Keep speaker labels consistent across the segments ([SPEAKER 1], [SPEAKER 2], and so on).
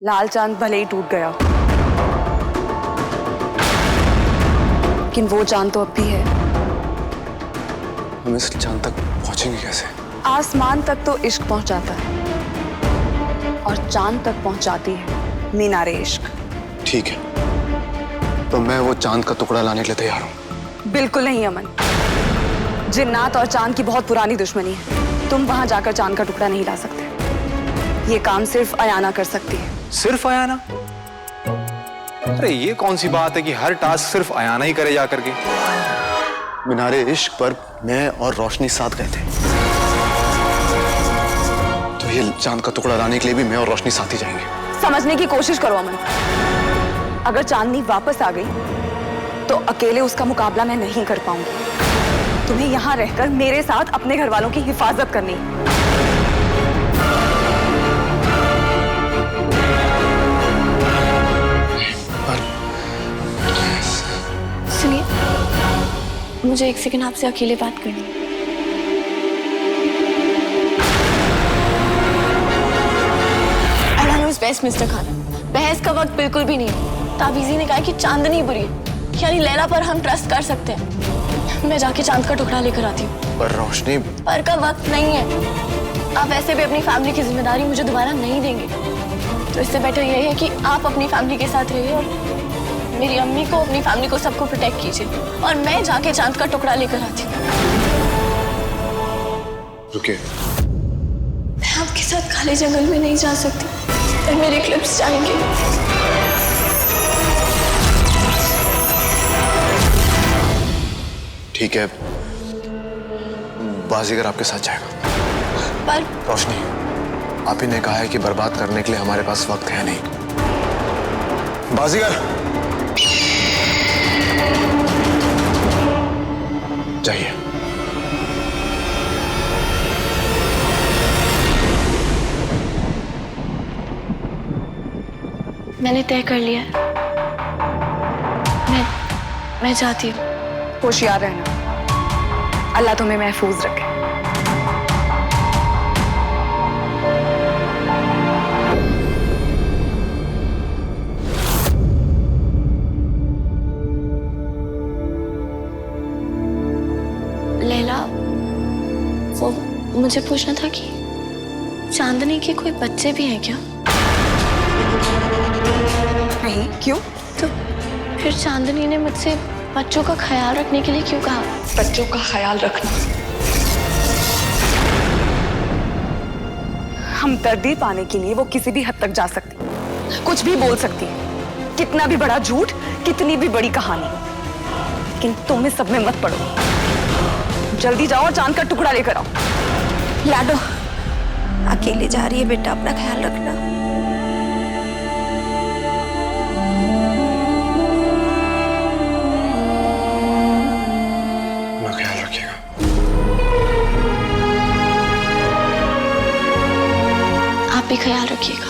[SPEAKER 1] लाल चांद भले ही टूट गया, लेकिन वो चांद तो अब भी है।
[SPEAKER 2] हम इस चांद तक पहुंचेंगे कैसे?
[SPEAKER 1] आसमान तक तो इश्क पहुंचाता है और चांद तक पहुंचाती है मीनारे इश्क।
[SPEAKER 2] ठीक है, तो मैं वो चांद का टुकड़ा लाने के लिए तैयार हूँ।
[SPEAKER 1] बिल्कुल नहीं अमन, जिन्नात और चांद की बहुत पुरानी दुश्मनी है। तुम वहां जाकर चांद का टुकड़ा नहीं ला सकते। ये काम सिर्फ अयाना कर सकती है।
[SPEAKER 3] सिर्फ अयाना? अरे ये कौन सी बात है कि हर टास्क सिर्फ अयाना ही करे जा करके?
[SPEAKER 2] मीनारे इश्क पर मैं और रोशनी साथ गए थे, तो ये चांद का टुकड़ा लाने के लिए भी मैं और रोशनी साथ ही जाएंगे।
[SPEAKER 1] समझने की कोशिश करो अमन, अगर चांदनी वापस आ गई तो अकेले उसका मुकाबला मैं नहीं कर पाऊंगी। तुम्हें यहाँ रहकर मेरे साथ अपने घर वालों की हिफाजत करनी है।
[SPEAKER 4] सुनिए, मुझे एक सेकंड आपसे अकेले बात करनी है। बेस्ट मिस्टर खान, बहस का वक्त बिल्कुल भी नहीं है। ताबीजी ने कहा कि चांदनी बुरी है, यानी लैला पर हम ट्रस्ट कर सकते हैं। मैं जाके चांद का टुकड़ा लेकर आती हूँ।
[SPEAKER 2] पर रोशनी,
[SPEAKER 4] पर का वक्त नहीं है। आप वैसे भी अपनी फैमिली की जिम्मेदारी मुझे दोबारा नहीं देंगे, तो इससे बेटर यही है कि आप अपनी फैमिली के साथ रहिए और मेरी अम्मी को, अपनी फैमिली को, सबको प्रोटेक्ट कीजिए और मैं जाके चांद का टुकड़ा लेकर आती हूँ।
[SPEAKER 2] रुकिए।
[SPEAKER 4] मैं आपके साथ खाली जंगल में नहीं जा सकती, और मेरे क्लिप्स जाएंगे।
[SPEAKER 2] ठीक है, बाजीगर आपके साथ जाएगा।
[SPEAKER 4] पर
[SPEAKER 2] रोशनी, आप ही ने कहा है कि बर्बाद करने के लिए हमारे पास वक्त है नहीं। बाजीगर जाइए।
[SPEAKER 4] मैंने तय कर लिया है, मैं जाती हूँ।
[SPEAKER 1] होशियार रहना, अल्लाह तुम्हें महफूज रखे।
[SPEAKER 4] लैला, वो मुझे पूछना था कि चांदनी के कोई बच्चे भी हैं क्या?
[SPEAKER 1] नहीं, क्यों?
[SPEAKER 4] तो फिर चांदनी ने मुझसे बच्चों का ख्याल रखने के लिए क्यों कहा?
[SPEAKER 1] बच्चों का ख्याल रखना, हम दर्दी पाने के लिए वो किसी भी हद तक जा सकती, कुछ भी बोल सकती है, कितना भी बड़ा झूठ, कितनी भी बड़ी कहानी, लेकिन तुम इस सब में मत पड़ो। जल्दी जाओ और चांद का टुकड़ा लेकर आओ।
[SPEAKER 4] लाडो, अकेले जा रही है बेटा, अपना ख्याल रखना। आप भी ख्याल रखिएगा।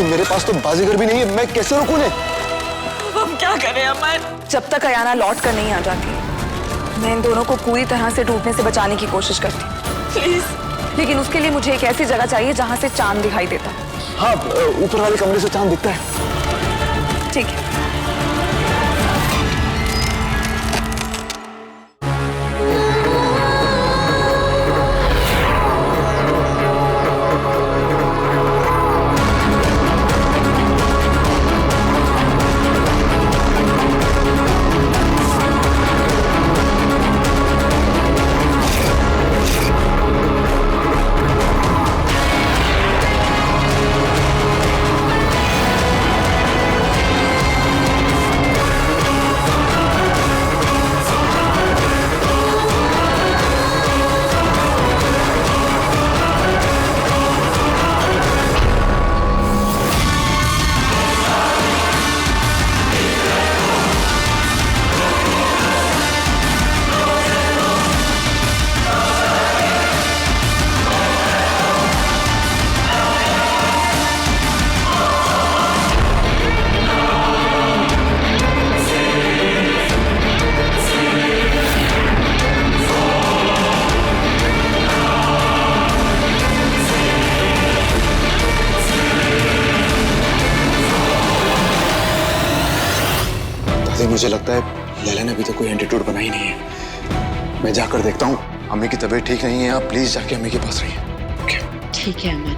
[SPEAKER 2] मेरे पास तो बाजीगर भी नहीं है, मैं कैसे रोकूं उन्हें?
[SPEAKER 1] हम क्या करें अमन? जब तक अयाना लौट कर नहीं आ जाती, मैं इन दोनों को पूरी तरह से डूबने से बचाने की कोशिश करती। प्लीज। लेकिन उसके लिए मुझे एक ऐसी जगह चाहिए जहां से चांद दिखाई देता।
[SPEAKER 2] हाँ, ऊपर वाले कमरे से चांद दिखता है।
[SPEAKER 1] ठीक है।
[SPEAKER 2] बाकी मुझे लगता है लैला ने अभी तक कोई एंटीट्यूड बना ही नहीं है। मैं जाकर देखता हूँ। अम्मी की तबीयत ठीक नहीं है, आप प्लीज जाके अम्मी के पास रहिए। ओके?
[SPEAKER 5] ठीक है अमन।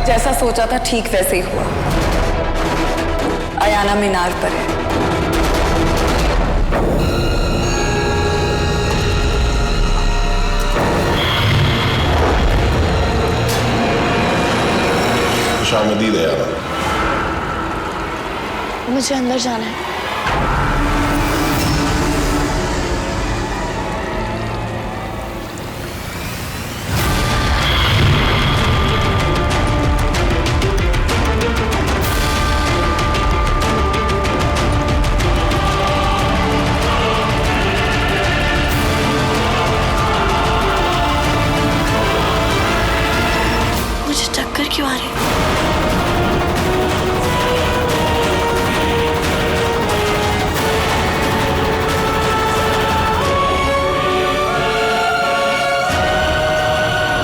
[SPEAKER 1] जैसा सोचा था ठीक वैसे ही हुआ। अयाना मीनार पर है।
[SPEAKER 6] खुशामदीद है यार।
[SPEAKER 4] मुझे अंदर जाना है। चक्कर क्यों आ रहे?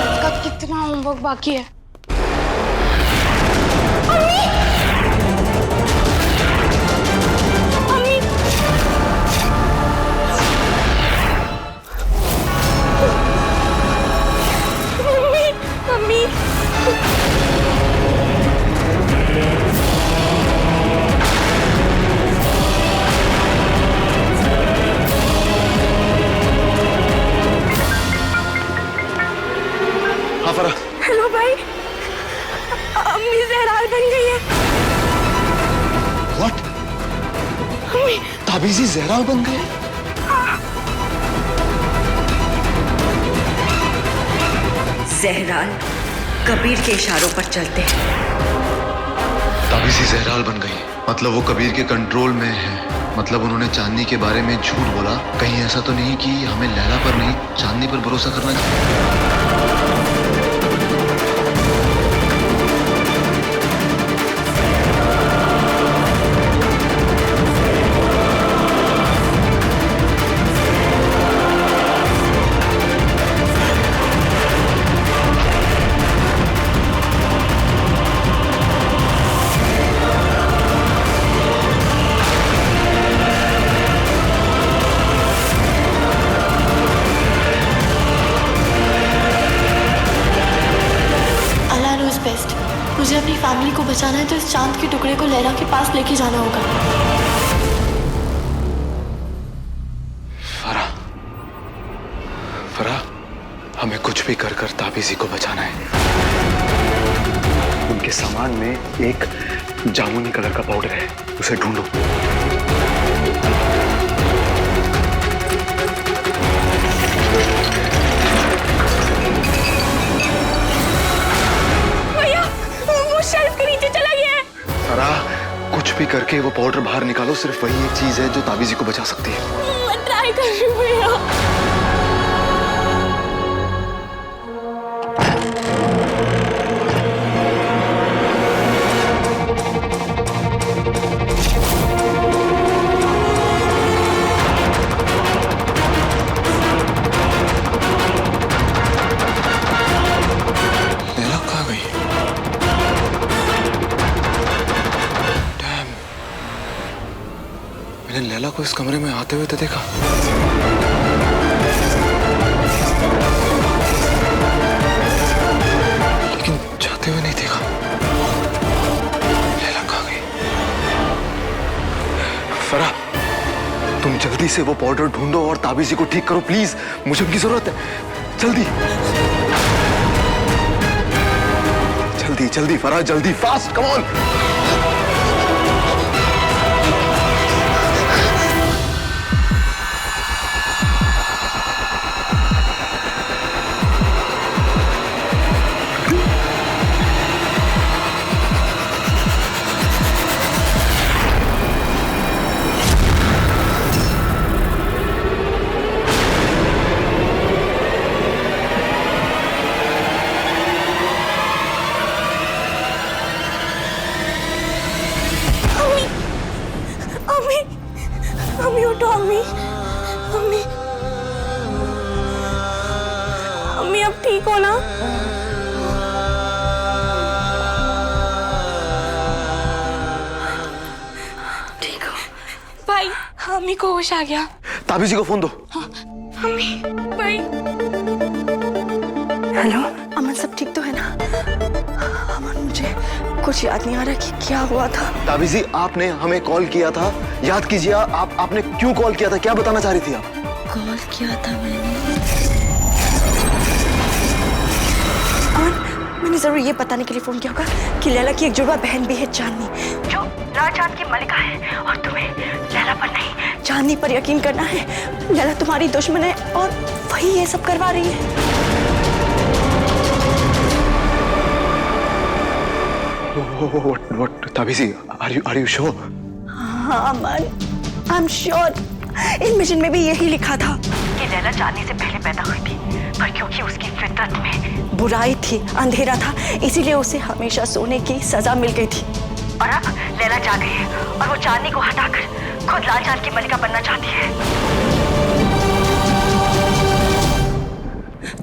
[SPEAKER 5] इसका कितना होमवर्क बाकी है?
[SPEAKER 1] हेलो भाई, अम्मी जहराल बन गई है।
[SPEAKER 2] What? ताबीजी जहराल बन गए?
[SPEAKER 7] जहराल कबीर के इशारों पर चलते हैं।
[SPEAKER 2] ताबीजी जहराल बन गई मतलब वो कबीर के कंट्रोल में है। मतलब उन्होंने चांदनी के बारे में झूठ बोला। कहीं ऐसा तो नहीं कि हमें लैला पर नहीं चांदनी पर भरोसा करना चाहिए?
[SPEAKER 4] मुझे अपनी फैमिली को बचाना है तो इस चांद के टुकड़े को लैला के पास लेके जाना होगा।
[SPEAKER 2] फराह, हमें कुछ भी कर कर ताबीजी को बचाना है। उनके सामान में एक जामुनी कलर का पाउडर है, उसे ढूंढो।
[SPEAKER 4] शेल्फ के नीचे चला गया है।
[SPEAKER 2] फराह, कुछ भी करके वो पाउडर बाहर निकालो। सिर्फ वही एक चीज है जो ताबीजी को बचा सकती है।
[SPEAKER 4] मैं ट्राई कर रही हूँ भैया।
[SPEAKER 2] मैंने लैला को इस कमरे में आते हुए तो देखा। लेकिन जाते हुए नहीं देखा। लैला कहाँ गई? फराह, तुम जल्दी से वो पाउडर ढूंढो और ताबीजी को ठीक करो प्लीज। मुझे उनकी जरूरत है। जल्दी जल्दी जल्दी फराह, जल्दी, फास्ट, कम ऑन।
[SPEAKER 4] अम्मी उठो, अम्मी अम्मी अम्मी अब ठीक हो ना? ठीक हो भाई? अम्मी को होश आ गया।
[SPEAKER 3] ताबीज़ जी को फोन दो।
[SPEAKER 4] अम्मी भाई।
[SPEAKER 1] हेलो अमन, सब ठीक तो है ना? अमन, मुझे कुछ याद नहीं आ रहा कि क्या हुआ था।
[SPEAKER 2] ताबीज़ जी, आपने हमें कॉल किया था, याद कीजिए। आपने क्यों कॉल किया था, क्या बताना चाह रही थी आप?
[SPEAKER 1] कॉल किया था मैंने। अमन, मैंने जरूर ये बताने के लिए फोन किया होगा कि लैला की एक जुड़वा बहन भी है, चांदनी, जो राजचांद की मलिका है, और तुम्हें लैला पर नहीं चांदनी पर यकीन करना है। लैला तुम्हारी दुश्मन है और वही ये सब करवा रही है।
[SPEAKER 2] What, ताबीज़ ji, are you sure?
[SPEAKER 1] हाँ अमन, आई एम श्योर। इन मिशन में भी यही लिखा था कि लैला चांदनी से पहले पैदा हुई थी, पर क्योंकि उसकी फितरत में बुराई थी, अंधेरा था, इसीलिए उसे हमेशा सोने की सजा मिल गई थी। और अब लैला जाग गई है और वो चांदनी को हटाकर खुद लालचांद की मलिका बनना चाहती है।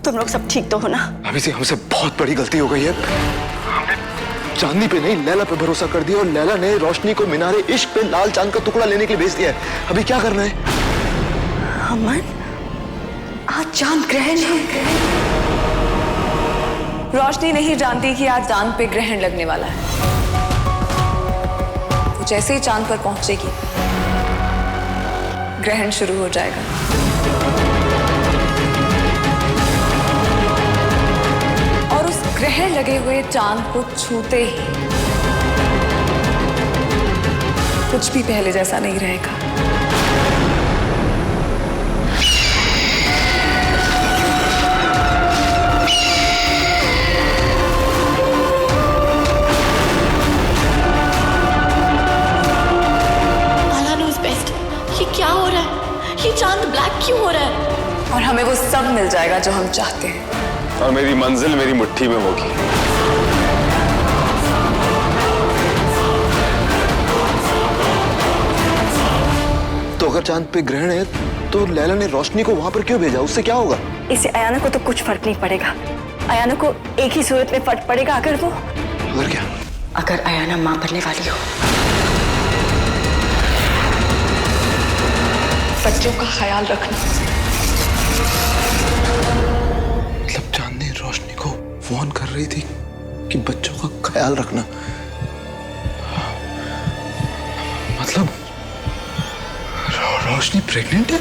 [SPEAKER 1] तुम लोग सब ठीक तो हो ना?
[SPEAKER 2] ताबीज़ जी, हमसे बहुत बड़ी गलती हो गई है। हमने चांदनी पे नहीं, लैला पे भरोसा कर दिया, और लैला ने रोशनी को मीनारे इश्क पे लाल चांद का टुकड़ा लेने के लिए भेज दिया है। अभी क्या करना है?
[SPEAKER 1] अमन, आज चांद ग्रहण है।
[SPEAKER 8] रोशनी नहीं जानती कि आज चांद पे ग्रहण लगने वाला है। वो जैसे ही चांद पर पहुंचेगी, ग्रहण शुरू हो जाएगा। और उस ग्रहण लगे हुए चांद को छूते ही कुछ भी पहले जैसा नहीं रहेगा।
[SPEAKER 4] क्या हो रहा है? ये चांद ब्लैक क्यों हो रहा है?
[SPEAKER 8] और हमें वो सब मिल जाएगा जो हम चाहते हैं।
[SPEAKER 3] और मेरी मंजिल मेरी मुट्ठी में होगी।
[SPEAKER 2] तो अगर चांद पे ग्रहण है, तो लैला ने रोशनी को वहां पर क्यों भेजा? उससे क्या होगा?
[SPEAKER 1] इससे अयाना को तो कुछ फर्क नहीं पड़ेगा। अयाना को एक ही सूरत में फर्क पड़ेगा, अगर
[SPEAKER 2] क्या?
[SPEAKER 1] अगर अयाना मां बनने वाली हो।
[SPEAKER 8] बच्चों का ख्याल रखना।
[SPEAKER 2] मतलब चांदनी रोशनी को फोन कर रही थी कि बच्चों का ख्याल रखना। मतलब रोशनी प्रेग्नेंट है?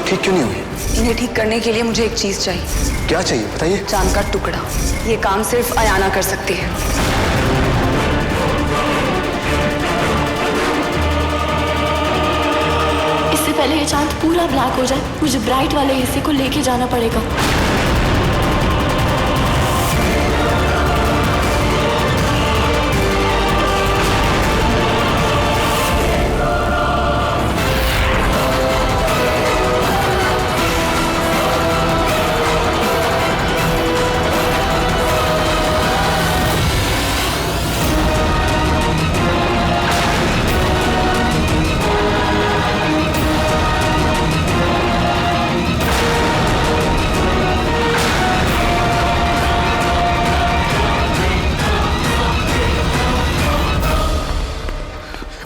[SPEAKER 2] ठीक क्यों नहीं हुई?
[SPEAKER 8] इन्हें ठीक करने के लिए मुझे एक चीज चाहिए।
[SPEAKER 2] क्या चाहिए बताइए?
[SPEAKER 8] चांद का टुकड़ा। ये काम सिर्फ अयाना कर सकती है।
[SPEAKER 4] इससे पहले ये चांद पूरा ब्लैक हो जाए, मुझे ब्राइट वाले हिस्से को लेके जाना पड़ेगा।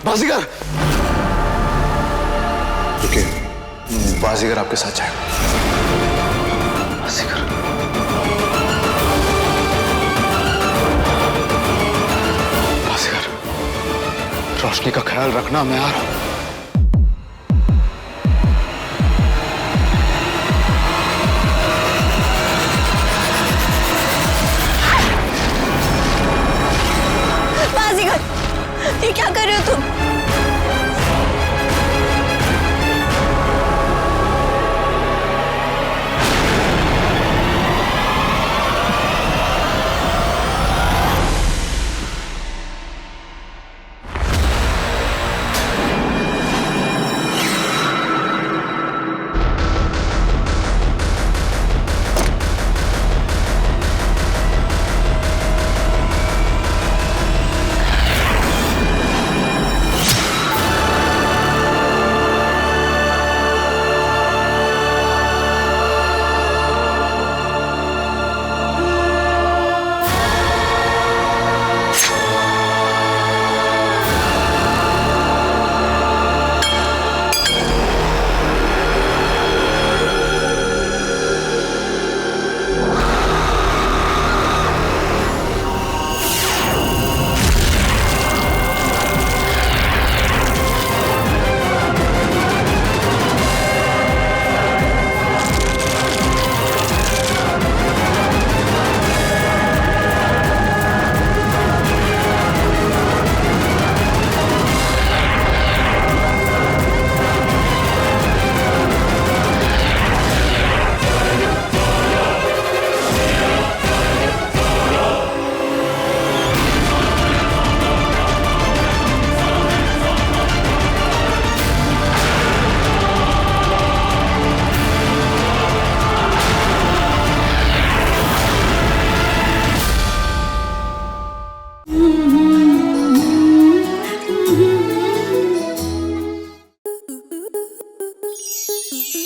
[SPEAKER 2] बाजीगर! रुकिए, बाजीगर आपके साथ जाएगा। बाजीगर। बाजीगर, रोशनी का ख्याल रखना, मैं आ रहा हूं।
[SPEAKER 4] ये क्या कर रहे हो तुम?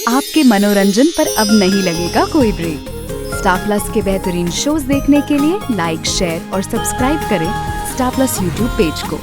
[SPEAKER 9] आपके मनोरंजन पर अब नहीं लगेगा कोई ब्रेक। स्टार प्लस के बेहतरीन शोज देखने के लिए लाइक, शेयर और सब्सक्राइब करें स्टार प्लस यूट्यूब पेज को।